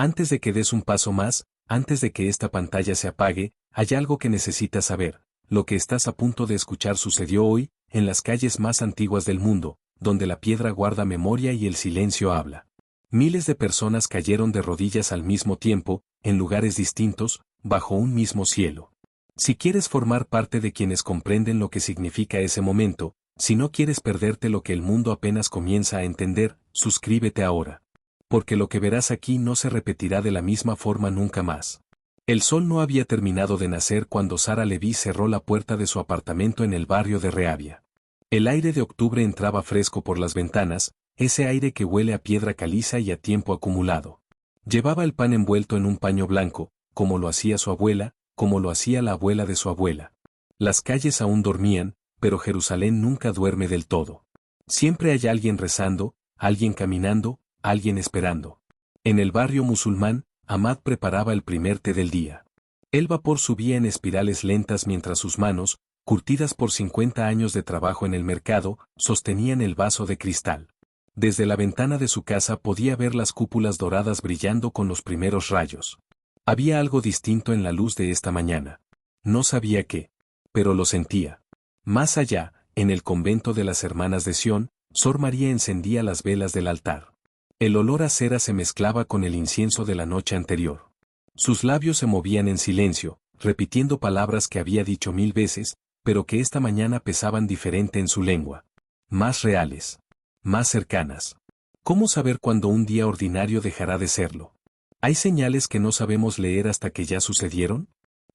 Antes de que des un paso más, antes de que esta pantalla se apague, hay algo que necesitas saber. Lo que estás a punto de escuchar sucedió hoy, en las calles más antiguas del mundo, donde la piedra guarda memoria y el silencio habla. Miles de personas cayeron de rodillas al mismo tiempo, en lugares distintos, bajo un mismo cielo. Si quieres formar parte de quienes comprenden lo que significa ese momento, si no quieres perderte lo que el mundo apenas comienza a entender, suscríbete ahora. Porque lo que verás aquí no se repetirá de la misma forma nunca más. El sol no había terminado de nacer cuando Sara Levy cerró la puerta de su apartamento en el barrio de Reavia. El aire de octubre entraba fresco por las ventanas, ese aire que huele a piedra caliza y a tiempo acumulado. Llevaba el pan envuelto en un paño blanco, como lo hacía su abuela, como lo hacía la abuela de su abuela. Las calles aún dormían, pero Jerusalén nunca duerme del todo. Siempre hay alguien rezando, alguien caminando, alguien esperando. En el barrio musulmán, Ahmad preparaba el primer té del día. El vapor subía en espirales lentas mientras sus manos, curtidas por 50 años de trabajo en el mercado, sostenían el vaso de cristal. Desde la ventana de su casa podía ver las cúpulas doradas brillando con los primeros rayos. Había algo distinto en la luz de esta mañana. No sabía qué, pero lo sentía. Más allá, en el convento de las Hermanas de Sión, Sor María encendía las velas del altar. El olor a cera se mezclaba con el incienso de la noche anterior. Sus labios se movían en silencio, repitiendo palabras que había dicho 1000 veces, pero que esta mañana pesaban diferente en su lengua. Más reales. Más cercanas. ¿Cómo saber cuándo un día ordinario dejará de serlo? ¿Hay señales que no sabemos leer hasta que ya sucedieron?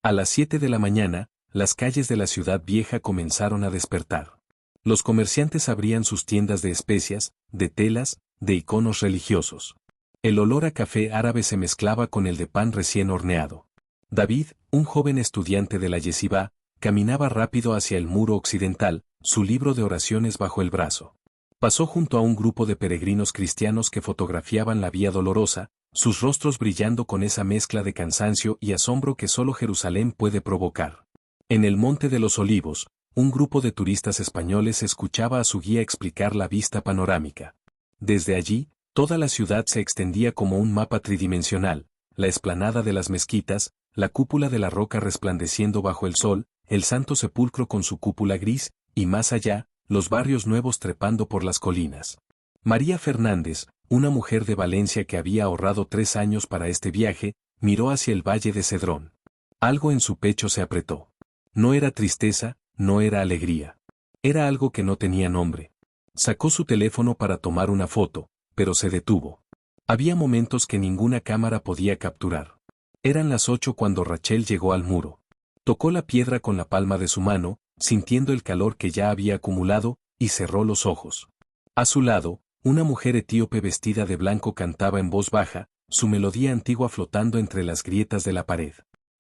A las 7 de la mañana, las calles de la ciudad vieja comenzaron a despertar. Los comerciantes abrían sus tiendas de especias, de telas, de iconos religiosos. El olor a café árabe se mezclaba con el de pan recién horneado. David, un joven estudiante de la yeshivá, caminaba rápido hacia el muro occidental, su libro de oraciones bajo el brazo. Pasó junto a un grupo de peregrinos cristianos que fotografiaban la Vía Dolorosa, sus rostros brillando con esa mezcla de cansancio y asombro que solo Jerusalén puede provocar. En el Monte de los Olivos, un grupo de turistas españoles escuchaba a su guía explicar la vista panorámica. Desde allí, toda la ciudad se extendía como un mapa tridimensional, la explanada de las mezquitas, la cúpula de la roca resplandeciendo bajo el sol, el Santo Sepulcro con su cúpula gris, y más allá, los barrios nuevos trepando por las colinas. María Fernández, una mujer de Valencia que había ahorrado 3 años para este viaje, miró hacia el valle de Cedrón. Algo en su pecho se apretó. No era tristeza, no era alegría. Era algo que no tenía nombre. Sacó su teléfono para tomar una foto, pero se detuvo. Había momentos que ninguna cámara podía capturar. Eran las 8 cuando Rachel llegó al muro. Tocó la piedra con la palma de su mano, sintiendo el calor que ya había acumulado, y cerró los ojos. A su lado, una mujer etíope vestida de blanco cantaba en voz baja, su melodía antigua flotando entre las grietas de la pared.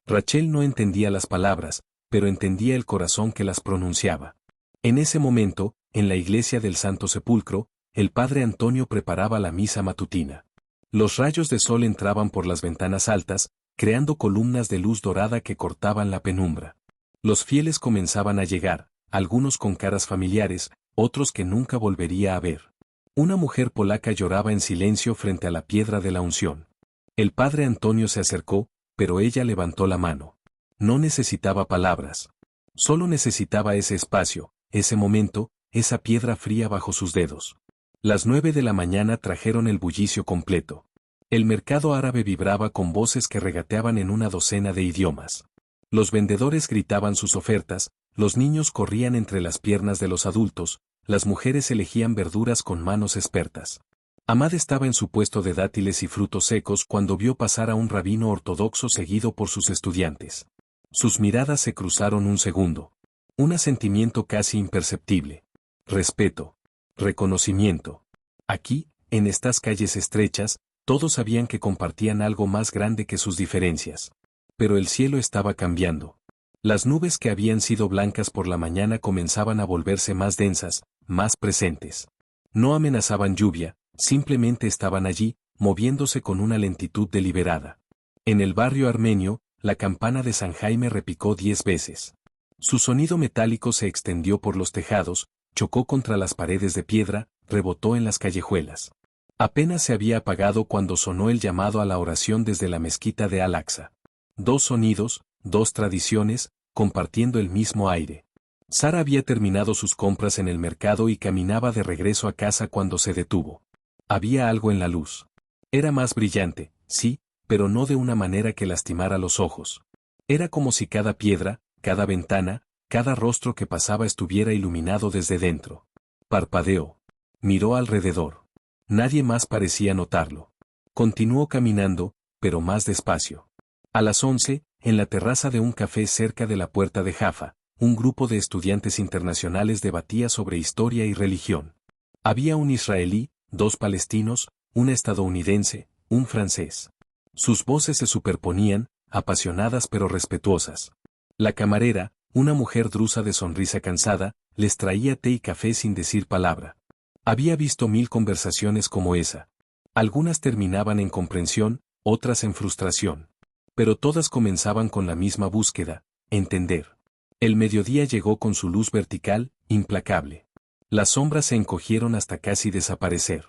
Rachel no entendía las palabras, pero entendía el corazón que las pronunciaba. En ese momento, en la iglesia del Santo Sepulcro, el padre Antonio preparaba la misa matutina. Los rayos de sol entraban por las ventanas altas, creando columnas de luz dorada que cortaban la penumbra. Los fieles comenzaban a llegar, algunos con caras familiares, otros que nunca volvería a ver. Una mujer polaca lloraba en silencio frente a la piedra de la unción. El padre Antonio se acercó, pero ella levantó la mano. No necesitaba palabras. Solo necesitaba ese espacio, ese momento, esa piedra fría bajo sus dedos. Las 9 de la mañana trajeron el bullicio completo. El mercado árabe vibraba con voces que regateaban en una docena de idiomas. Los vendedores gritaban sus ofertas, los niños corrían entre las piernas de los adultos, las mujeres elegían verduras con manos expertas. Ahmad estaba en su puesto de dátiles y frutos secos cuando vio pasar a un rabino ortodoxo seguido por sus estudiantes. Sus miradas se cruzaron un segundo. Un asentimiento casi imperceptible. Respeto. Reconocimiento. Aquí, en estas calles estrechas, todos sabían que compartían algo más grande que sus diferencias. Pero el cielo estaba cambiando. Las nubes que habían sido blancas por la mañana comenzaban a volverse más densas, más presentes. No amenazaban lluvia, simplemente estaban allí, moviéndose con una lentitud deliberada. En el barrio armenio, la campana de San Jaime repicó 10 veces. Su sonido metálico se extendió por los tejados, chocó contra las paredes de piedra, rebotó en las callejuelas. Apenas se había apagado cuando sonó el llamado a la oración desde la mezquita de Al-Aqsa. Dos sonidos, dos tradiciones, compartiendo el mismo aire. Sara había terminado sus compras en el mercado y caminaba de regreso a casa cuando se detuvo. Había algo en la luz. Era más brillante, sí, pero no de una manera que lastimara los ojos. Era como si cada piedra, cada ventana, cada rostro que pasaba estuviera iluminado desde dentro. Parpadeó. Miró alrededor. Nadie más parecía notarlo. Continuó caminando, pero más despacio. A las 11, en la terraza de un café cerca de la puerta de Jaffa, un grupo de estudiantes internacionales debatía sobre historia y religión. Había un israelí, dos palestinos, una estadounidense, un francés. Sus voces se superponían, apasionadas pero respetuosas. La camarera, una mujer drusa de sonrisa cansada, les traía té y café sin decir palabra. Había visto 1000 conversaciones como esa. Algunas terminaban en comprensión, otras en frustración. Pero todas comenzaban con la misma búsqueda, entender. El mediodía llegó con su luz vertical, implacable. Las sombras se encogieron hasta casi desaparecer.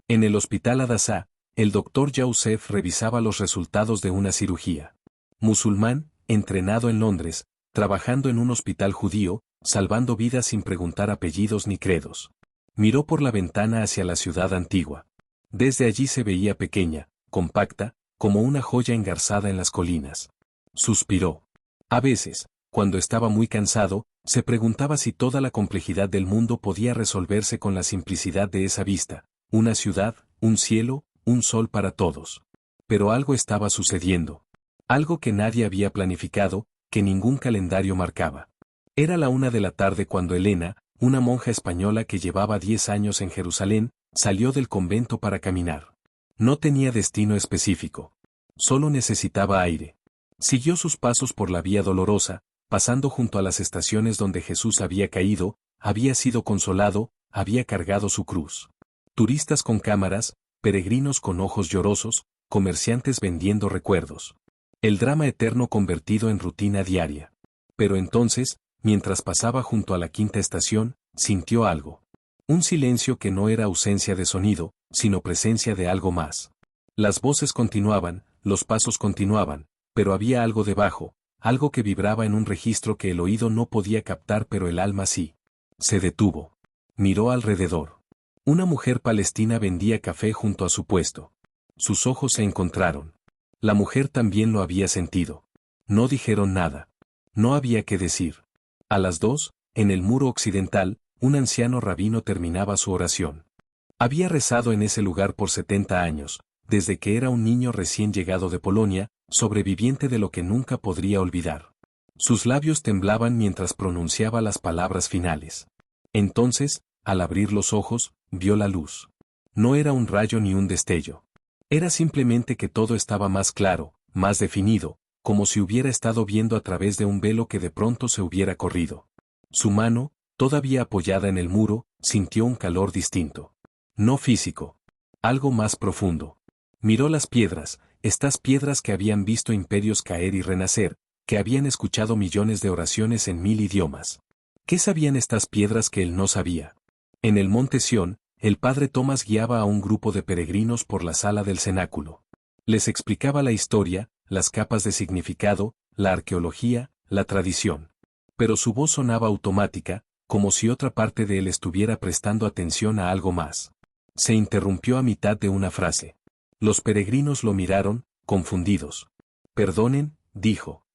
En el hospital Hadassah, el doctor Youssef revisaba los resultados de una cirugía. Musulmán, entrenado en Londres, trabajando en un hospital judío, salvando vidas sin preguntar apellidos ni credos. Miró por la ventana hacia la ciudad antigua. Desde allí se veía pequeña, compacta, como una joya engarzada en las colinas. Suspiró. A veces, cuando estaba muy cansado, se preguntaba si toda la complejidad del mundo podía resolverse con la simplicidad de esa vista, una ciudad, un cielo, un sol para todos. Pero algo estaba sucediendo. Algo que nadie había planificado, que ningún calendario marcaba. Era la 1 de la tarde cuando Elena, una monja española que llevaba 10 años en Jerusalén, salió del convento para caminar. No tenía destino específico. Solo necesitaba aire. Siguió sus pasos por la vía dolorosa, pasando junto a las estaciones donde Jesús había caído, había sido consolado, había cargado su cruz. Turistas con cámaras, peregrinos con ojos llorosos, comerciantes vendiendo recuerdos. El drama eterno convertido en rutina diaria. Pero entonces, mientras pasaba junto a la 5ª estación, sintió algo. Un silencio que no era ausencia de sonido, sino presencia de algo más. Las voces continuaban, los pasos continuaban, pero había algo debajo, algo que vibraba en un registro que el oído no podía captar pero el alma sí. Se detuvo. Miró alrededor. Una mujer palestina vendía café junto a su puesto. Sus ojos se encontraron. La mujer también lo había sentido. No dijeron nada. No había que decir. A las 2, en el muro occidental, un anciano rabino terminaba su oración. Había rezado en ese lugar por 70 años, desde que era un niño recién llegado de Polonia, sobreviviente de lo que nunca podría olvidar. Sus labios temblaban mientras pronunciaba las palabras finales. Entonces, al abrir los ojos, vio la luz. No era un rayo ni un destello. Era simplemente que todo estaba más claro, más definido, como si hubiera estado viendo a través de un velo que de pronto se hubiera corrido. Su mano, todavía apoyada en el muro, sintió un calor distinto. No físico. Algo más profundo. Miró las piedras, estas piedras que habían visto imperios caer y renacer, que habían escuchado millones de oraciones en 1000 idiomas. ¿Qué sabían estas piedras que él no sabía? En el monte Sión, el padre Tomás guiaba a un grupo de peregrinos por la sala del cenáculo. Les explicaba la historia, las capas de significado, la arqueología, la tradición. Pero su voz sonaba automática, como si otra parte de él estuviera prestando atención a algo más. Se interrumpió a mitad de una frase. Los peregrinos lo miraron, confundidos. «Perdonen», dijo.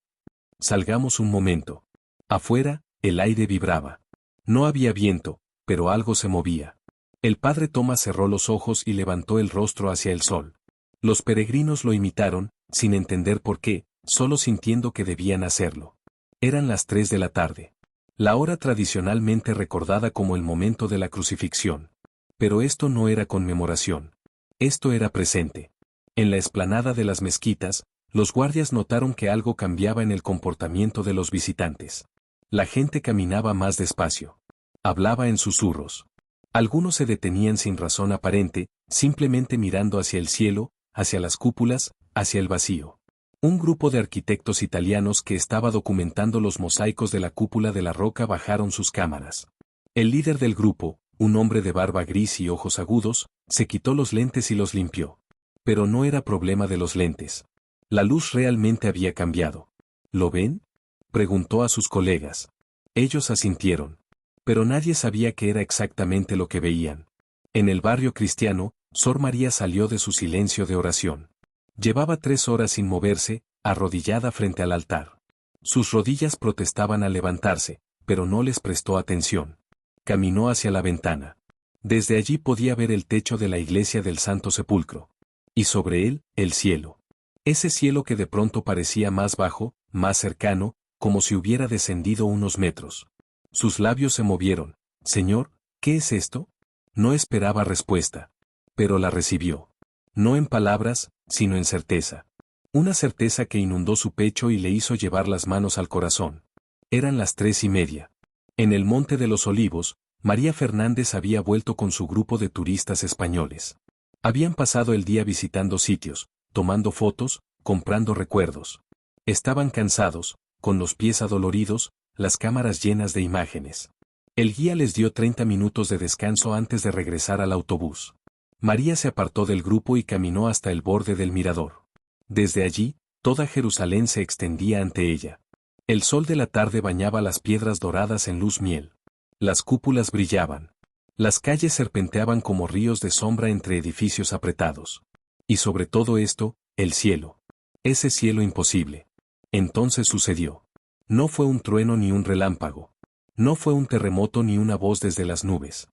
«Salgamos un momento». Afuera, el aire vibraba. No había viento, pero algo se movía. El padre Tomás cerró los ojos y levantó el rostro hacia el sol. Los peregrinos lo imitaron, sin entender por qué, solo sintiendo que debían hacerlo. Eran las 3 de la tarde. La hora tradicionalmente recordada como el momento de la crucifixión. Pero esto no era conmemoración. Esto era presente. En la explanada de las mezquitas, los guardias notaron que algo cambiaba en el comportamiento de los visitantes. La gente caminaba más despacio. Hablaba en susurros. Algunos se detenían sin razón aparente, simplemente mirando hacia el cielo, hacia las cúpulas, hacia el vacío. Un grupo de arquitectos italianos que estaba documentando los mosaicos de la cúpula de la roca bajaron sus cámaras. El líder del grupo, un hombre de barba gris y ojos agudos, se quitó los lentes y los limpió. Pero no era problema de los lentes. La luz realmente había cambiado. ¿Lo ven?, preguntó a sus colegas. Ellos asintieron. Pero nadie sabía qué era exactamente lo que veían. En el barrio cristiano, Sor María salió de su silencio de oración. Llevaba 3 horas sin moverse, arrodillada frente al altar. Sus rodillas protestaban al levantarse, pero no les prestó atención. Caminó hacia la ventana. Desde allí podía ver el techo de la iglesia del Santo Sepulcro. Y sobre él, el cielo. Ese cielo que de pronto parecía más bajo, más cercano, como si hubiera descendido unos metros. Sus labios se movieron. «Señor, ¿qué es esto?». No esperaba respuesta. Pero la recibió. No en palabras, sino en certeza. Una certeza que inundó su pecho y le hizo llevar las manos al corazón. Eran las 3:30. En el Monte de los Olivos, María Fernández había vuelto con su grupo de turistas españoles. Habían pasado el día visitando sitios, tomando fotos, comprando recuerdos. Estaban cansados, con los pies adoloridos, las cámaras llenas de imágenes. El guía les dio 30 minutos de descanso antes de regresar al autobús. María se apartó del grupo y caminó hasta el borde del mirador. Desde allí, toda Jerusalén se extendía ante ella. El sol de la tarde bañaba las piedras doradas en luz miel. Las cúpulas brillaban. Las calles serpenteaban como ríos de sombra entre edificios apretados. Y sobre todo esto, el cielo. Ese cielo imposible. Entonces sucedió. No fue un trueno ni un relámpago. No fue un terremoto ni una voz desde las nubes.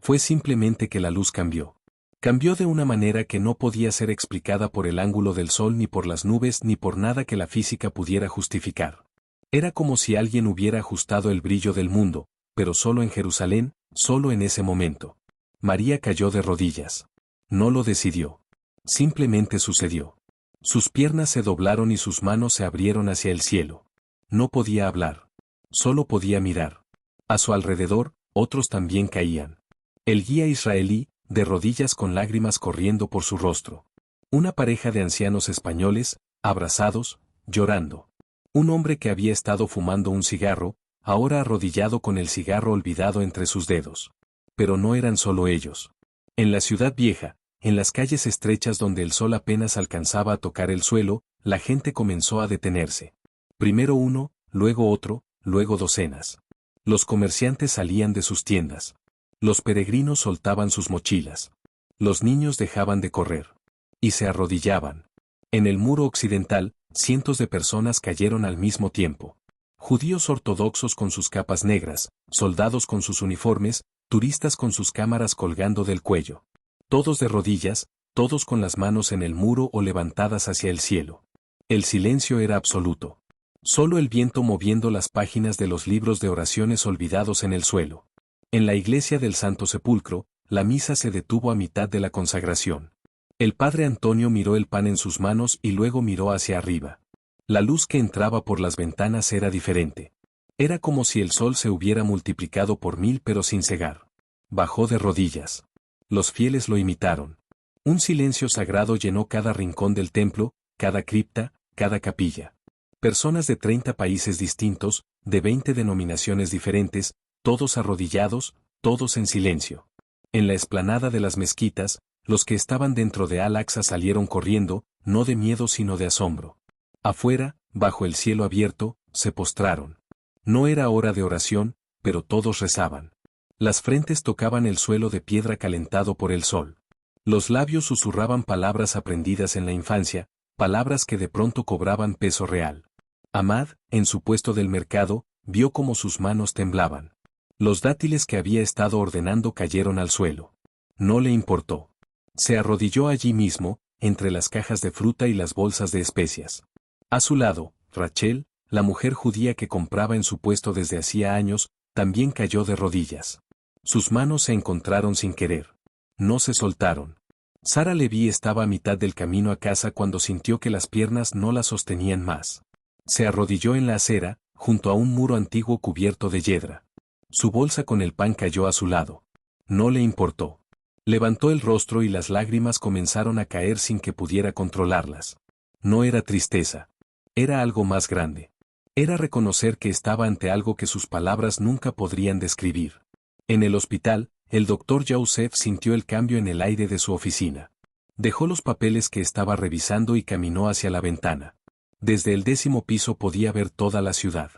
Fue simplemente que la luz cambió. Cambió de una manera que no podía ser explicada por el ángulo del sol ni por las nubes ni por nada que la física pudiera justificar. Era como si alguien hubiera ajustado el brillo del mundo, pero solo en Jerusalén, solo en ese momento. María cayó de rodillas. No lo decidió. Simplemente sucedió. Sus piernas se doblaron y sus manos se abrieron hacia el cielo. No podía hablar. Solo podía mirar. A su alrededor, otros también caían. El guía israelí, de rodillas con lágrimas corriendo por su rostro. Una pareja de ancianos españoles, abrazados, llorando. Un hombre que había estado fumando un cigarro, ahora arrodillado con el cigarro olvidado entre sus dedos. Pero no eran solo ellos. En la ciudad vieja, en las calles estrechas donde el sol apenas alcanzaba a tocar el suelo, la gente comenzó a detenerse. Primero uno, luego otro, luego docenas. Los comerciantes salían de sus tiendas. Los peregrinos soltaban sus mochilas. Los niños dejaban de correr. Y se arrodillaban. En el muro occidental, cientos de personas cayeron al mismo tiempo. Judíos ortodoxos con sus capas negras, soldados con sus uniformes, turistas con sus cámaras colgando del cuello. Todos de rodillas, todos con las manos en el muro o levantadas hacia el cielo. El silencio era absoluto. Solo el viento moviendo las páginas de los libros de oraciones olvidados en el suelo. En la iglesia del Santo Sepulcro, la misa se detuvo a mitad de la consagración. El padre Antonio miró el pan en sus manos y luego miró hacia arriba. La luz que entraba por las ventanas era diferente. Era como si el sol se hubiera multiplicado por 1000 pero sin cegar. Bajó de rodillas. Los fieles lo imitaron. Un silencio sagrado llenó cada rincón del templo, cada cripta, cada capilla. Personas de 30 países distintos, de 20 denominaciones diferentes, todos arrodillados, todos en silencio. En la explanada de las mezquitas, los que estaban dentro de Al-Aqsa salieron corriendo, no de miedo sino de asombro. Afuera, bajo el cielo abierto, se postraron. No era hora de oración, pero todos rezaban. Las frentes tocaban el suelo de piedra calentado por el sol. Los labios susurraban palabras aprendidas en la infancia, palabras que de pronto cobraban peso real. Ahmad, en su puesto del mercado, vio cómo sus manos temblaban. Los dátiles que había estado ordenando cayeron al suelo. No le importó. Se arrodilló allí mismo, entre las cajas de fruta y las bolsas de especias. A su lado, Rachel, la mujer judía que compraba en su puesto desde hacía años, también cayó de rodillas. Sus manos se encontraron sin querer. No se soltaron. Sara Leví estaba a mitad del camino a casa cuando sintió que las piernas no la sostenían más. Se arrodilló en la acera, junto a un muro antiguo cubierto de yedra. Su bolsa con el pan cayó a su lado. No le importó. Levantó el rostro y las lágrimas comenzaron a caer sin que pudiera controlarlas. No era tristeza. Era algo más grande. Era reconocer que estaba ante algo que sus palabras nunca podrían describir. En el hospital, el doctor Youssef sintió el cambio en el aire de su oficina. Dejó los papeles que estaba revisando y caminó hacia la ventana. Desde el 10º piso podía ver toda la ciudad.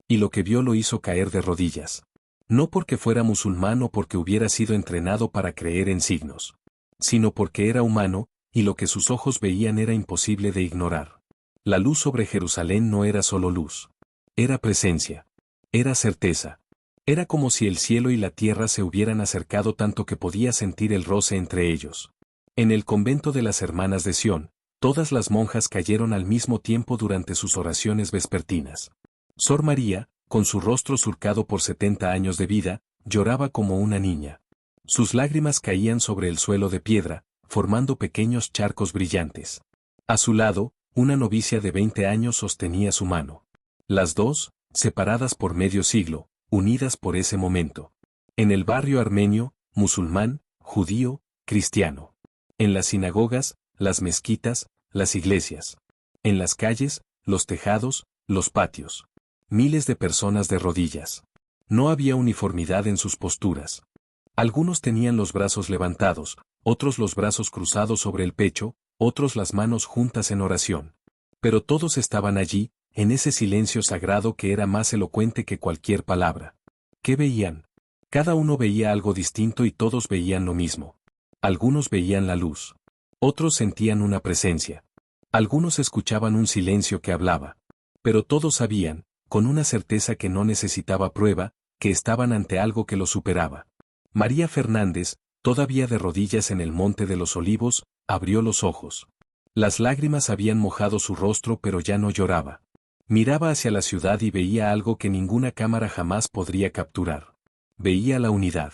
Y lo que vio lo hizo caer de rodillas. No porque fuera musulmán o porque hubiera sido entrenado para creer en signos, sino porque era humano, y lo que sus ojos veían era imposible de ignorar. La luz sobre Jerusalén no era solo luz. Era presencia. Era certeza. Era como si el cielo y la tierra se hubieran acercado tanto que podía sentir el roce entre ellos. En el convento de las Hermanas de Sión, todas las monjas cayeron al mismo tiempo durante sus oraciones vespertinas. Sor María, con su rostro surcado por 70 años de vida, lloraba como una niña. Sus lágrimas caían sobre el suelo de piedra, formando pequeños charcos brillantes. A su lado, una novicia de 20 años sostenía su mano. Las dos, separadas por medio siglo, unidas por ese momento. En el barrio armenio, musulmán, judío, cristiano. En las sinagogas, las mezquitas, las iglesias. En las calles, los tejados, los patios. Miles de personas de rodillas. No había uniformidad en sus posturas. Algunos tenían los brazos levantados, otros los brazos cruzados sobre el pecho, otros las manos juntas en oración. Pero todos estaban allí, en ese silencio sagrado que era más elocuente que cualquier palabra. ¿Qué veían? Cada uno veía algo distinto y todos veían lo mismo. Algunos veían la luz. Otros sentían una presencia. Algunos escuchaban un silencio que hablaba. Pero todos sabían, con una certeza que no necesitaba prueba, que estaban ante algo que lo superaba. María Fernández, todavía de rodillas en el Monte de los Olivos, abrió los ojos. Las lágrimas habían mojado su rostro pero ya no lloraba. Miraba hacia la ciudad y veía algo que ninguna cámara jamás podría capturar. Veía la unidad.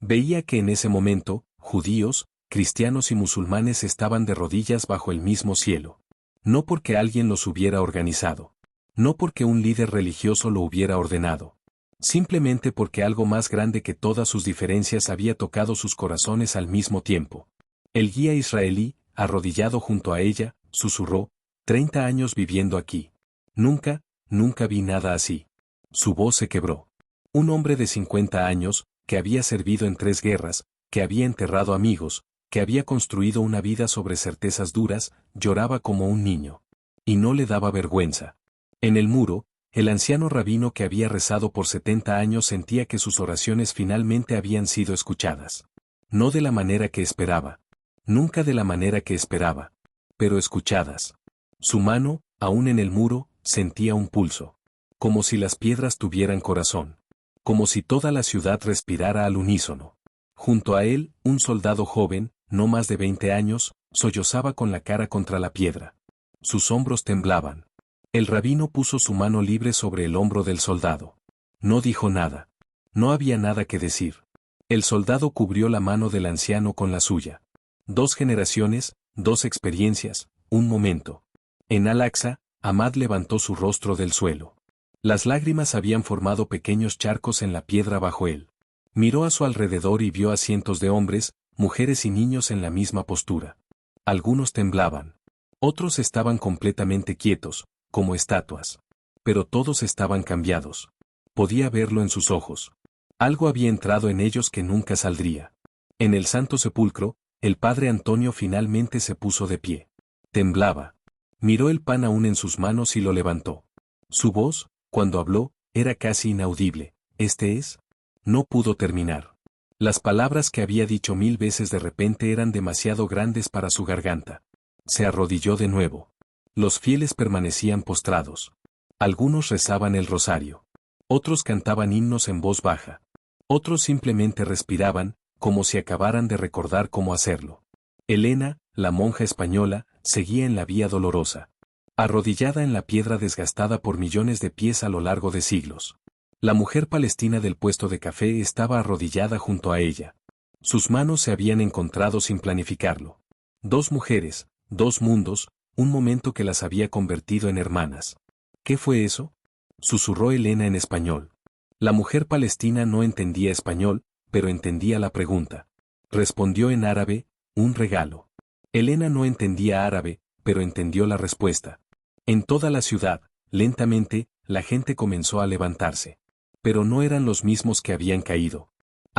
Veía que en ese momento, judíos, cristianos y musulmanes estaban de rodillas bajo el mismo cielo. No porque alguien los hubiera organizado. No porque un líder religioso lo hubiera ordenado. Simplemente porque algo más grande que todas sus diferencias había tocado sus corazones al mismo tiempo. El guía israelí, arrodillado junto a ella, susurró, 30 años viviendo aquí. Nunca vi nada así. Su voz se quebró. Un hombre de 50 años, que había servido en 3 guerras, que había enterrado amigos, que había construido una vida sobre certezas duras, lloraba como un niño. Y no le daba vergüenza. En el muro, el anciano rabino que había rezado por 70 años sentía que sus oraciones finalmente habían sido escuchadas. No de la manera que esperaba. Nunca de la manera que esperaba. Pero escuchadas. Su mano, aún en el muro, sentía un pulso. Como si las piedras tuvieran corazón. Como si toda la ciudad respirara al unísono. Junto a él, un soldado joven, no más de 20 años, sollozaba con la cara contra la piedra. Sus hombros temblaban. El rabino puso su mano libre sobre el hombro del soldado. No dijo nada. No había nada que decir. El soldado cubrió la mano del anciano con la suya. 2 generaciones, 2 experiencias, un momento. En Al-Aqsa, Ahmad levantó su rostro del suelo. Las lágrimas habían formado pequeños charcos en la piedra bajo él. Miró a su alrededor y vio a cientos de hombres, mujeres y niños en la misma postura. Algunos temblaban. Otros estaban completamente quietos, como estatuas. Pero todos estaban cambiados. Podía verlo en sus ojos. Algo había entrado en ellos que nunca saldría. En el Santo Sepulcro, el padre Antonio finalmente se puso de pie. Temblaba. Miró el pan aún en sus manos y lo levantó. Su voz, cuando habló, era casi inaudible. ¿Este es? No pudo terminar. Las palabras que había dicho 1000 veces de repente eran demasiado grandes para su garganta. Se arrodilló de nuevo. Los fieles permanecían postrados. Algunos rezaban el rosario. Otros cantaban himnos en voz baja. Otros simplemente respiraban, como si acabaran de recordar cómo hacerlo. Elena, la monja española, seguía en la vía dolorosa. Arrodillada en la piedra desgastada por millones de pies a lo largo de siglos. La mujer palestina del puesto de café estaba arrodillada junto a ella. Sus manos se habían encontrado sin planificarlo. 2 mujeres, 2 mundos, un momento que las había convertido en hermanas. ¿Qué fue eso? Susurró Elena en español. La mujer palestina no entendía español, pero entendía la pregunta. Respondió en árabe, un regalo. Elena no entendía árabe, pero entendió la respuesta. En toda la ciudad, lentamente, la gente comenzó a levantarse. Pero no eran los mismos que habían caído.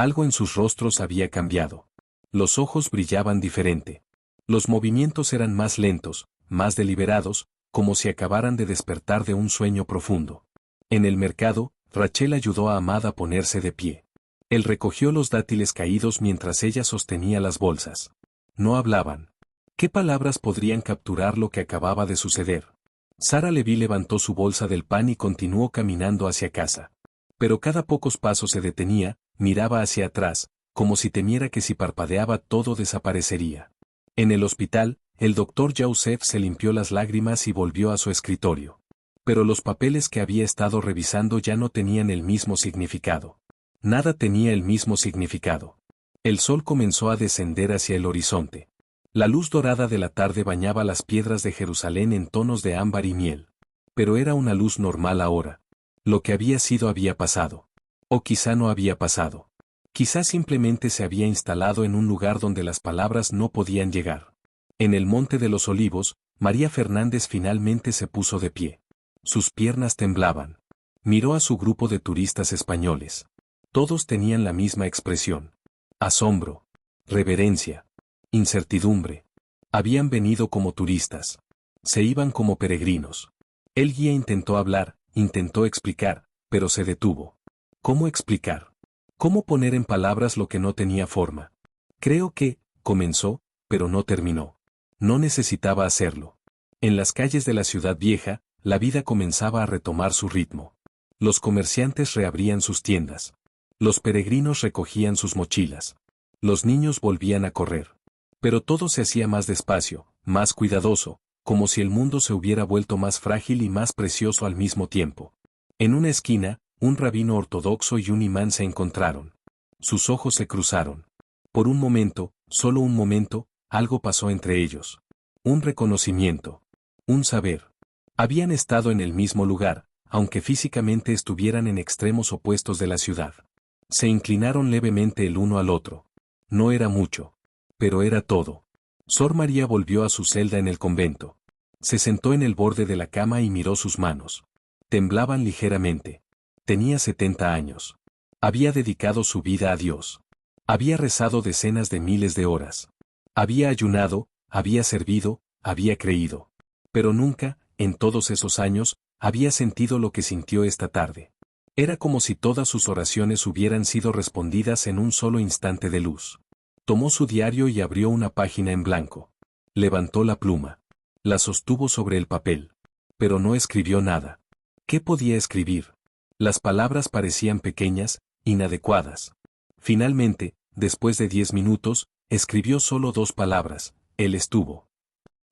Algo en sus rostros había cambiado. Los ojos brillaban diferente. Los movimientos eran más lentos, más deliberados, como si acabaran de despertar de un sueño profundo. En el mercado, Rachel ayudó a Ahmad a ponerse de pie. Él recogió los dátiles caídos mientras ella sostenía las bolsas. No hablaban. ¿Qué palabras podrían capturar lo que acababa de suceder? Sara Levi levantó su bolsa del pan y continuó caminando hacia casa. Pero cada pocos pasos se detenía, miraba hacia atrás, como si temiera que si parpadeaba todo desaparecería. En el hospital, el doctor Joseph se limpió las lágrimas y volvió a su escritorio. Pero los papeles que había estado revisando ya no tenían el mismo significado. Nada tenía el mismo significado. El sol comenzó a descender hacia el horizonte. La luz dorada de la tarde bañaba las piedras de Jerusalén en tonos de ámbar y miel. Pero era una luz normal ahora. Lo que había sido había pasado. O quizá no había pasado. Quizá simplemente se había instalado en un lugar donde las palabras no podían llegar. En el Monte de los Olivos, María Fernández finalmente se puso de pie. Sus piernas temblaban. Miró a su grupo de turistas españoles. Todos tenían la misma expresión. Asombro. Reverencia. Incertidumbre. Habían venido como turistas. Se iban como peregrinos. El guía intentó hablar, intentó explicar, pero se detuvo. ¿Cómo explicar? ¿Cómo poner en palabras lo que no tenía forma? Creo que, comenzó, pero no terminó. No necesitaba hacerlo. En las calles de la ciudad vieja, la vida comenzaba a retomar su ritmo. Los comerciantes reabrían sus tiendas. Los peregrinos recogían sus mochilas. Los niños volvían a correr. Pero todo se hacía más despacio, más cuidadoso, como si el mundo se hubiera vuelto más frágil y más precioso al mismo tiempo. En una esquina, un rabino ortodoxo y un imán se encontraron. Sus ojos se cruzaron. Por un momento, solo un momento, algo pasó entre ellos. Un reconocimiento. Un saber. Habían estado en el mismo lugar, aunque físicamente estuvieran en extremos opuestos de la ciudad. Se inclinaron levemente el uno al otro. No era mucho. Pero era todo. Sor María volvió a su celda en el convento. Se sentó en el borde de la cama y miró sus manos. Temblaban ligeramente. Tenía 70 años. Había dedicado su vida a Dios. Había rezado decenas de miles de horas. Había ayunado, había servido, había creído. Pero nunca, en todos esos años, había sentido lo que sintió esta tarde. Era como si todas sus oraciones hubieran sido respondidas en un solo instante de luz. Tomó su diario y abrió una página en blanco. Levantó la pluma. La sostuvo sobre el papel. Pero no escribió nada. ¿Qué podía escribir? Las palabras parecían pequeñas, inadecuadas. Finalmente, después de 10 minutos, escribió solo 2 palabras: él estuvo.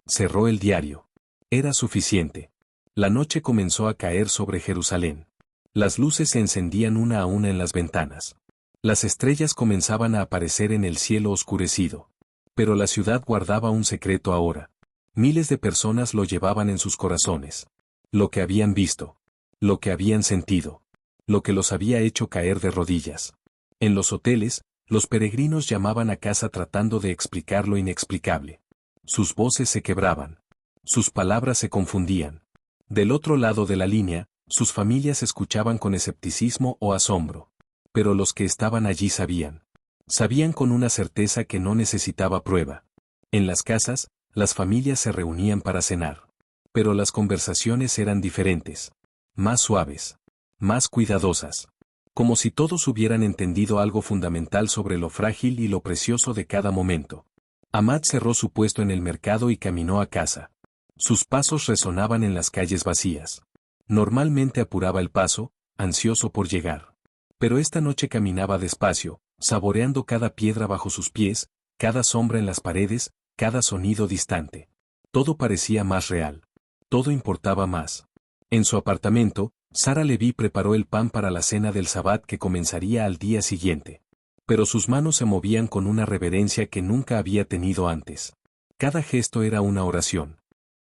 Cerró el diario. Era suficiente. La noche comenzó a caer sobre Jerusalén. Las luces se encendían una a una en las ventanas. Las estrellas comenzaban a aparecer en el cielo oscurecido. Pero la ciudad guardaba un secreto ahora. Miles de personas lo llevaban en sus corazones. Lo que habían visto. Lo que habían sentido. Lo que los había hecho caer de rodillas. En los hoteles, los peregrinos llamaban a casa tratando de explicar lo inexplicable. Sus voces se quebraban. Sus palabras se confundían. Del otro lado de la línea, sus familias escuchaban con escepticismo o asombro. Pero los que estaban allí sabían. Sabían con una certeza que no necesitaba prueba. En las casas, las familias se reunían para cenar. Pero las conversaciones eran diferentes. Más suaves. Más cuidadosas. Como si todos hubieran entendido algo fundamental sobre lo frágil y lo precioso de cada momento. Ahmad cerró su puesto en el mercado y caminó a casa. Sus pasos resonaban en las calles vacías. Normalmente apuraba el paso, ansioso por llegar. Pero esta noche caminaba despacio, saboreando cada piedra bajo sus pies, cada sombra en las paredes, cada sonido distante. Todo parecía más real. Todo importaba más. En su apartamento, Sara Levi preparó el pan para la cena del Sabbat que comenzaría al día siguiente. Pero sus manos se movían con una reverencia que nunca había tenido antes. Cada gesto era una oración.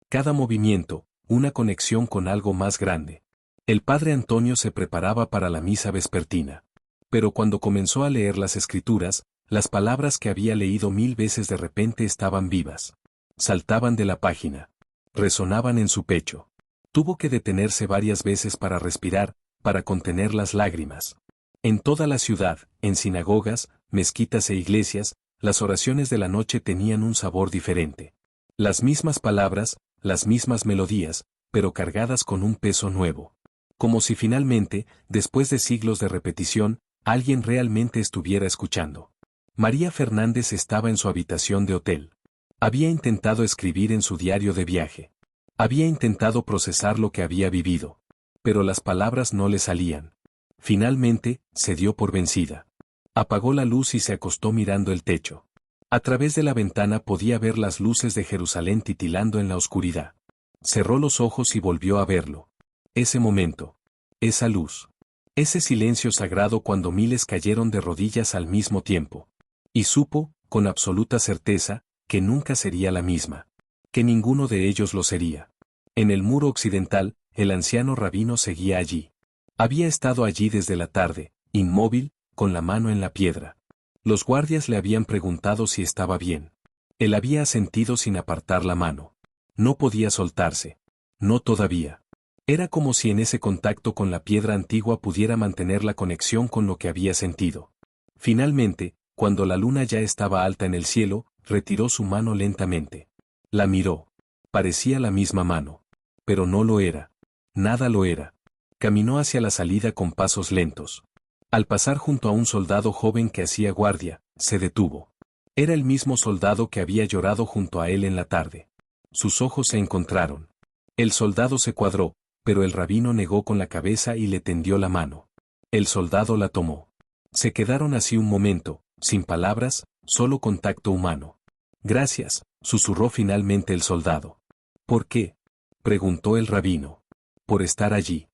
Cada movimiento, una conexión con algo más grande. El padre Antonio se preparaba para la misa vespertina. Pero cuando comenzó a leer las escrituras, las palabras que había leído 1000 veces de repente estaban vivas. Saltaban de la página. Resonaban en su pecho. Tuvo que detenerse varias veces para respirar, para contener las lágrimas. En toda la ciudad, en sinagogas, mezquitas e iglesias, las oraciones de la noche tenían un sabor diferente. Las mismas palabras, las mismas melodías, pero cargadas con un peso nuevo. Como si finalmente, después de siglos de repetición, alguien realmente estuviera escuchando. María Fernández estaba en su habitación de hotel. Había intentado escribir en su diario de viaje. Había intentado procesar lo que había vivido. Pero las palabras no le salían. Finalmente, se dio por vencida. Apagó la luz y se acostó mirando el techo. A través de la ventana podía ver las luces de Jerusalén titilando en la oscuridad. Cerró los ojos y volvió a verlo. Ese momento. Esa luz. Ese silencio sagrado cuando miles cayeron de rodillas al mismo tiempo. Y supo, con absoluta certeza, que nunca sería la misma. Que ninguno de ellos lo sería. En el muro occidental, el anciano rabino seguía allí. Había estado allí desde la tarde, inmóvil, con la mano en la piedra. Los guardias le habían preguntado si estaba bien. Él había asentido sin apartar la mano. No podía soltarse. No todavía. Era como si en ese contacto con la piedra antigua pudiera mantener la conexión con lo que había sentido. Finalmente, cuando la luna ya estaba alta en el cielo, retiró su mano lentamente. La miró. Parecía la misma mano. Pero no lo era. Nada lo era. Caminó hacia la salida con pasos lentos. Al pasar junto a un soldado joven que hacía guardia, se detuvo. Era el mismo soldado que había llorado junto a él en la tarde. Sus ojos se encontraron. El soldado se cuadró, pero el rabino negó con la cabeza y le tendió la mano. El soldado la tomó. Se quedaron así un momento, sin palabras, solo contacto humano. Gracias, susurró finalmente el soldado. ¿Por qué? Preguntó el rabino. Por estar allí.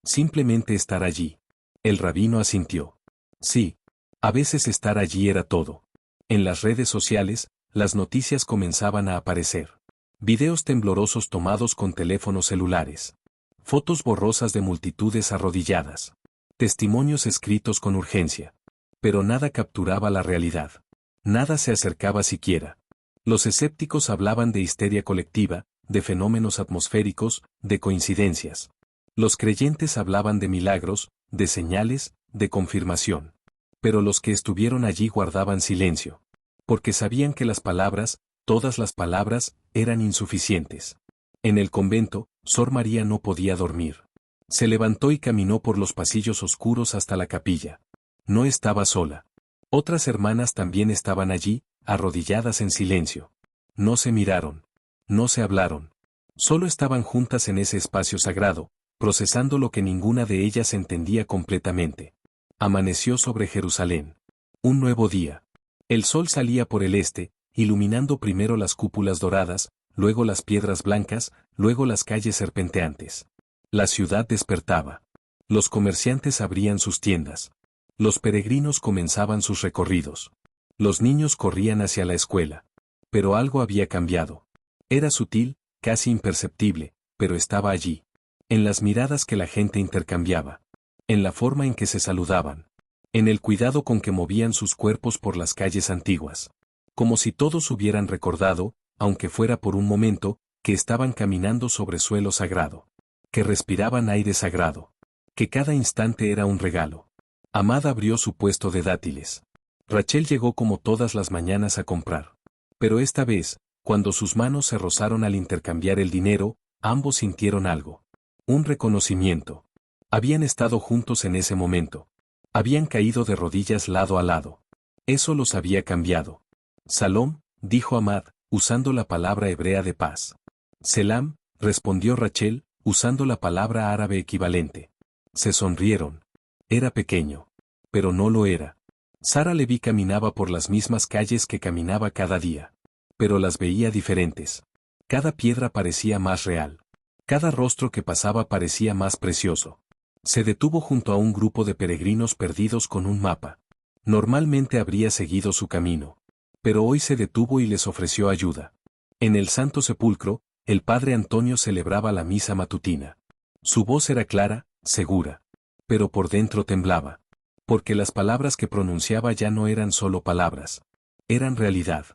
Simplemente estar allí. El rabino asintió. Sí. A veces estar allí era todo. En las redes sociales, las noticias comenzaban a aparecer. Videos temblorosos tomados con teléfonos celulares. Fotos borrosas de multitudes arrodilladas. Testimonios escritos con urgencia. Pero nada capturaba la realidad. Nada se acercaba siquiera. Los escépticos hablaban de histeria colectiva, de fenómenos atmosféricos, de coincidencias. Los creyentes hablaban de milagros, de señales, de confirmación. Pero los que estuvieron allí guardaban silencio. Porque sabían que las palabras, todas las palabras, eran insuficientes. En el convento, Sor María no podía dormir. Se levantó y caminó por los pasillos oscuros hasta la capilla. No estaba sola. Otras hermanas también estaban allí, arrodilladas en silencio. No se miraron. No se hablaron. Solo estaban juntas en ese espacio sagrado, procesando lo que ninguna de ellas entendía completamente. Amaneció sobre Jerusalén. Un nuevo día. El sol salía por el este, iluminando primero las cúpulas doradas, luego las piedras blancas, luego las calles serpenteantes. La ciudad despertaba. Los comerciantes abrían sus tiendas. Los peregrinos comenzaban sus recorridos. Los niños corrían hacia la escuela. Pero algo había cambiado. Era sutil, casi imperceptible, pero estaba allí. En las miradas que la gente intercambiaba. En la forma en que se saludaban. En el cuidado con que movían sus cuerpos por las calles antiguas. Como si todos hubieran recordado, aunque fuera por un momento, que estaban caminando sobre suelo sagrado. Que respiraban aire sagrado. Que cada instante era un regalo. Ahmad abrió su puesto de dátiles. Rachel llegó como todas las mañanas a comprar. Pero esta vez, cuando sus manos se rozaron al intercambiar el dinero, ambos sintieron algo. Un reconocimiento. Habían estado juntos en ese momento. Habían caído de rodillas lado a lado. Eso los había cambiado. Salom, dijo Ahmad, usando la palabra hebrea de paz. Selam, respondió Rachel, usando la palabra árabe equivalente. Se sonrieron. Era pequeño. Pero no lo era. Sara Leví caminaba por las mismas calles que caminaba cada día. Pero las veía diferentes. Cada piedra parecía más real. Cada rostro que pasaba parecía más precioso. Se detuvo junto a un grupo de peregrinos perdidos con un mapa. Normalmente habría seguido su camino. Pero hoy se detuvo y les ofreció ayuda. En el Santo Sepulcro, el padre Antonio celebraba la misa matutina. Su voz era clara, segura. Pero por dentro temblaba. Porque las palabras que pronunciaba ya no eran solo palabras. Eran realidad.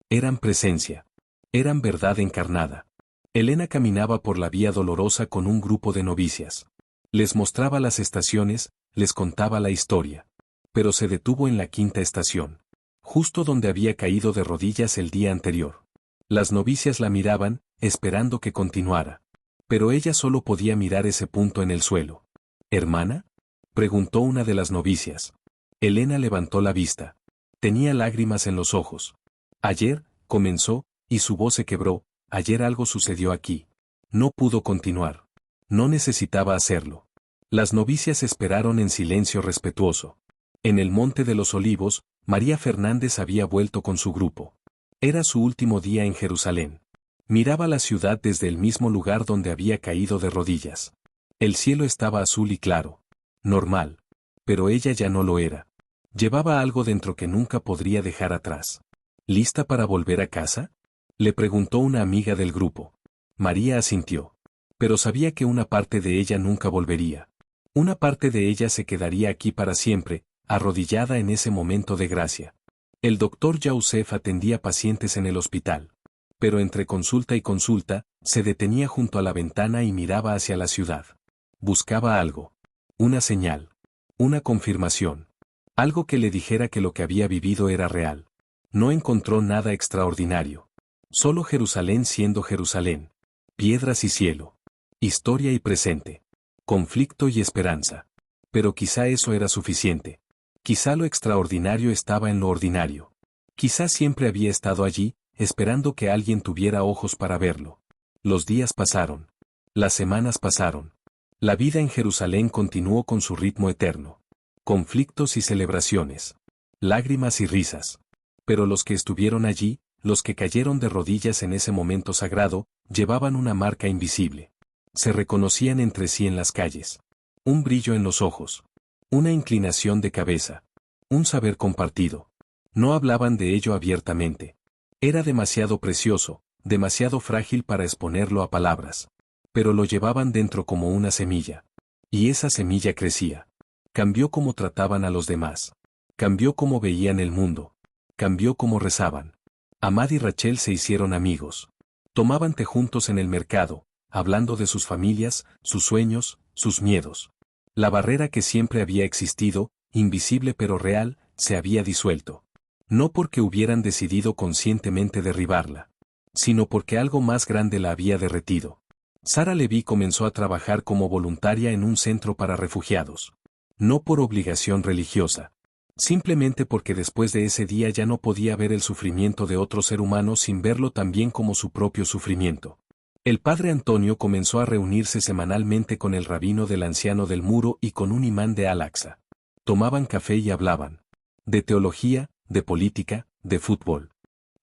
Eran presencia. Eran verdad encarnada. Elena caminaba por la vía dolorosa con un grupo de novicias. Les mostraba las estaciones, les contaba la historia. Pero se detuvo en la quinta estación, justo donde había caído de rodillas el día anterior. Las novicias la miraban, esperando que continuara. Pero ella solo podía mirar ese punto en el suelo. ¿Hermana?, preguntó una de las novicias. Elena levantó la vista. Tenía lágrimas en los ojos. Ayer, comenzó, y su voz se quebró, ayer algo sucedió aquí. No pudo continuar. No necesitaba hacerlo. Las novicias esperaron en silencio respetuoso. En el Monte de los Olivos, María Fernández había vuelto con su grupo. Era su último día en Jerusalén. Miraba la ciudad desde el mismo lugar donde había caído de rodillas. El cielo estaba azul y claro. Normal. Pero ella ya no lo era. Llevaba algo dentro que nunca podría dejar atrás. ¿Lista para volver a casa?, le preguntó una amiga del grupo. María asintió. Pero sabía que una parte de ella nunca volvería. Una parte de ella se quedaría aquí para siempre, arrodillada en ese momento de gracia. El doctor Youssef atendía pacientes en el hospital. Pero entre consulta y consulta, se detenía junto a la ventana y miraba hacia la ciudad. Buscaba algo. Una señal. Una confirmación. Algo que le dijera que lo que había vivido era real. No encontró nada extraordinario. Solo Jerusalén siendo Jerusalén. Piedras y cielo. Historia y presente. Conflicto y esperanza. Pero quizá eso era suficiente. Quizá lo extraordinario estaba en lo ordinario. Quizá siempre había estado allí, esperando que alguien tuviera ojos para verlo. Los días pasaron. Las semanas pasaron. La vida en Jerusalén continuó con su ritmo eterno. Conflictos y celebraciones. Lágrimas y risas. Pero los que estuvieron allí, los que cayeron de rodillas en ese momento sagrado, llevaban una marca invisible. Se reconocían entre sí en las calles. Un brillo en los ojos. Una inclinación de cabeza. Un saber compartido. No hablaban de ello abiertamente. Era demasiado precioso, demasiado frágil para exponerlo a palabras. Pero lo llevaban dentro como una semilla. Y esa semilla crecía. Cambió cómo trataban a los demás. Cambió cómo veían el mundo. Cambió cómo rezaban. Ahmad y Rachel se hicieron amigos. Tomaban té juntos en el mercado, hablando de sus familias, sus sueños, sus miedos. La barrera que siempre había existido, invisible pero real, se había disuelto. No porque hubieran decidido conscientemente derribarla, sino porque algo más grande la había derretido. Sara Leví comenzó a trabajar como voluntaria en un centro para refugiados. No por obligación religiosa. Simplemente porque después de ese día ya no podía ver el sufrimiento de otro ser humano sin verlo también como su propio sufrimiento. El padre Antonio comenzó a reunirse semanalmente con el rabino del anciano del muro y con un imán de Al-Aqsa. Tomaban café y hablaban. De teología, de política, de fútbol.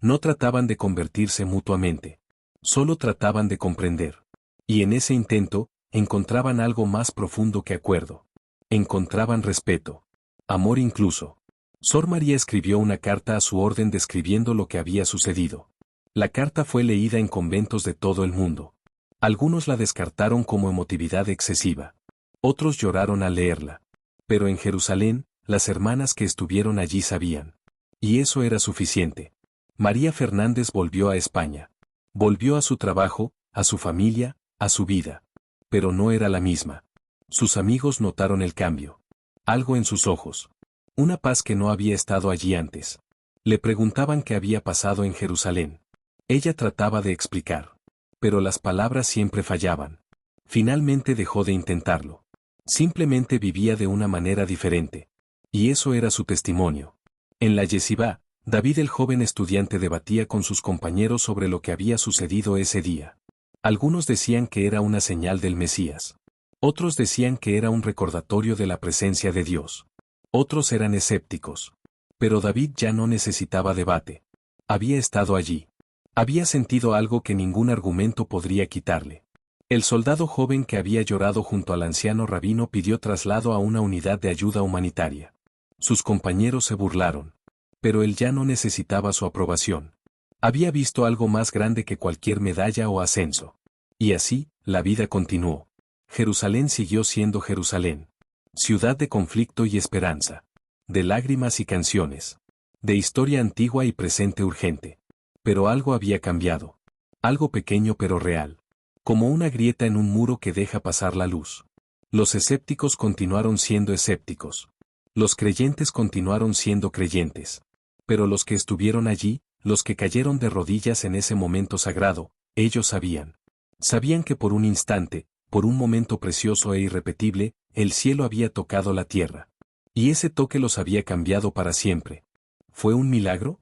No trataban de convertirse mutuamente. Solo trataban de comprender. Y en ese intento, encontraban algo más profundo que acuerdo. Encontraban respeto. Amor incluso. Sor María escribió una carta a su orden describiendo lo que había sucedido. La carta fue leída en conventos de todo el mundo. Algunos la descartaron como emotividad excesiva. Otros lloraron al leerla. Pero en Jerusalén, las hermanas que estuvieron allí sabían. Y eso era suficiente. María Fernández volvió a España. Volvió a su trabajo, a su familia, a su vida. Pero no era la misma. Sus amigos notaron el cambio. Algo en sus ojos. Una paz que no había estado allí antes. Le preguntaban qué había pasado en Jerusalén. Ella trataba de explicar. Pero las palabras siempre fallaban. Finalmente dejó de intentarlo. Simplemente vivía de una manera diferente. Y eso era su testimonio. En la yeshivá, David el joven estudiante debatía con sus compañeros sobre lo que había sucedido ese día. Algunos decían que era una señal del Mesías. Otros decían que era un recordatorio de la presencia de Dios. Otros eran escépticos. Pero David ya no necesitaba debate. Había estado allí. Había sentido algo que ningún argumento podría quitarle. El soldado joven que había llorado junto al anciano rabino pidió traslado a una unidad de ayuda humanitaria. Sus compañeros se burlaron. Pero él ya no necesitaba su aprobación. Había visto algo más grande que cualquier medalla o ascenso. Y así, la vida continuó. Jerusalén siguió siendo Jerusalén. Ciudad de conflicto y esperanza. De lágrimas y canciones. De historia antigua y presente urgente. Pero algo había cambiado. Algo pequeño pero real. Como una grieta en un muro que deja pasar la luz. Los escépticos continuaron siendo escépticos. Los creyentes continuaron siendo creyentes. Pero los que estuvieron allí, los que cayeron de rodillas en ese momento sagrado, ellos sabían. Sabían que por un instante, por un momento precioso e irrepetible, el cielo había tocado la tierra. Y ese toque los había cambiado para siempre. ¿Fue un milagro?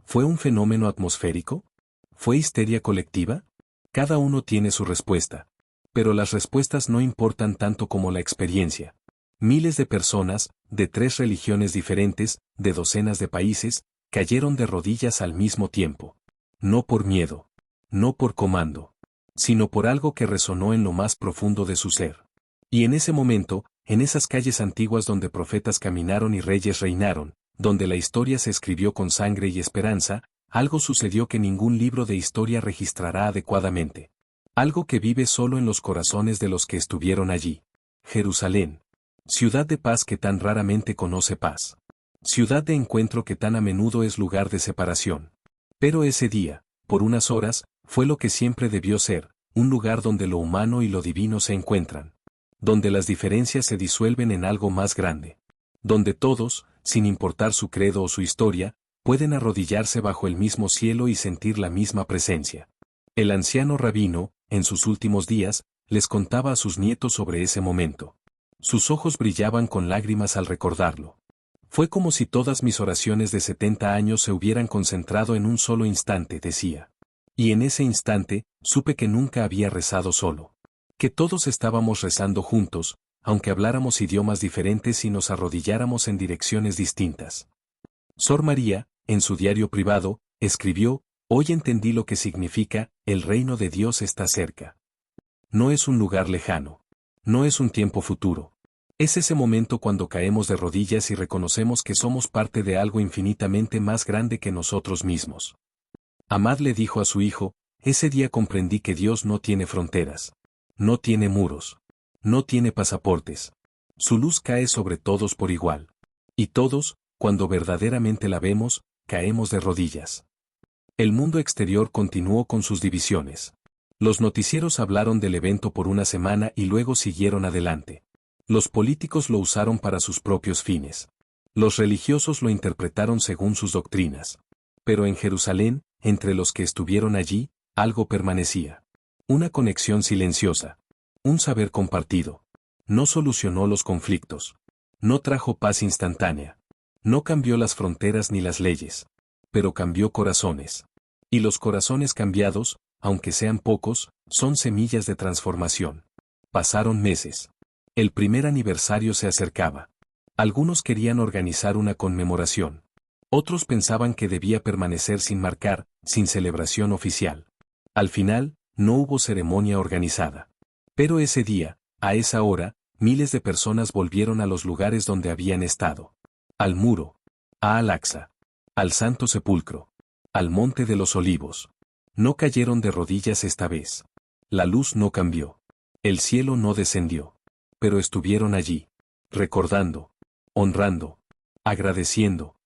¿Fue un fenómeno atmosférico? ¿Fue histeria colectiva? Cada uno tiene su respuesta. Pero las respuestas no importan tanto como la experiencia. Miles de personas, de 3 religiones diferentes, de docenas de países, cayeron de rodillas al mismo tiempo. No por miedo. No por comando. Sino por algo que resonó en lo más profundo de su ser. Y en ese momento, en esas calles antiguas donde profetas caminaron y reyes reinaron, donde la historia se escribió con sangre y esperanza, algo sucedió que ningún libro de historia registrará adecuadamente. Algo que vive solo en los corazones de los que estuvieron allí. Jerusalén. Ciudad de paz que tan raramente conoce paz. Ciudad de encuentro que tan a menudo es lugar de separación. Pero ese día, por unas horas, fue lo que siempre debió ser, un lugar donde lo humano y lo divino se encuentran. Donde las diferencias se disuelven en algo más grande. Donde todos, sin importar su credo o su historia, pueden arrodillarse bajo el mismo cielo y sentir la misma presencia. El anciano rabino, en sus últimos días, les contaba a sus nietos sobre ese momento. Sus ojos brillaban con lágrimas al recordarlo. Fue como si todas mis oraciones de 70 años se hubieran concentrado en un solo instante, decía. Y en ese instante, supe que nunca había rezado solo. Que todos estábamos rezando juntos, aunque habláramos idiomas diferentes y nos arrodilláramos en direcciones distintas. Sor María, en su diario privado, escribió: «Hoy entendí lo que significa, el reino de Dios está cerca». No es un lugar lejano. No es un tiempo futuro. Es ese momento cuando caemos de rodillas y reconocemos que somos parte de algo infinitamente más grande que nosotros mismos. Ahmad le dijo a su hijo: «Ese día comprendí que Dios no tiene fronteras. No tiene muros. No tiene pasaportes. Su luz cae sobre todos por igual. Y todos, cuando verdaderamente la vemos, caemos de rodillas». El mundo exterior continuó con sus divisiones. Los noticieros hablaron del evento por una semana y luego siguieron adelante. Los políticos lo usaron para sus propios fines. Los religiosos lo interpretaron según sus doctrinas. Pero en Jerusalén, entre los que estuvieron allí, algo permanecía. Una conexión silenciosa. Un saber compartido. No solucionó los conflictos. No trajo paz instantánea. No cambió las fronteras ni las leyes. Pero cambió corazones. Y los corazones cambiados, aunque sean pocos, son semillas de transformación. Pasaron meses. El primer aniversario se acercaba. Algunos querían organizar una conmemoración. Otros pensaban que debía permanecer sin marcar, sin celebración oficial. Al final, no hubo ceremonia organizada. Pero ese día, a esa hora, miles de personas volvieron a los lugares donde habían estado. Al muro. A Al-Aqsa. Al Santo Sepulcro. Al Monte de los Olivos. No cayeron de rodillas esta vez. La luz no cambió. El cielo no descendió. Pero estuvieron allí. Recordando. Honrando. Agradeciendo.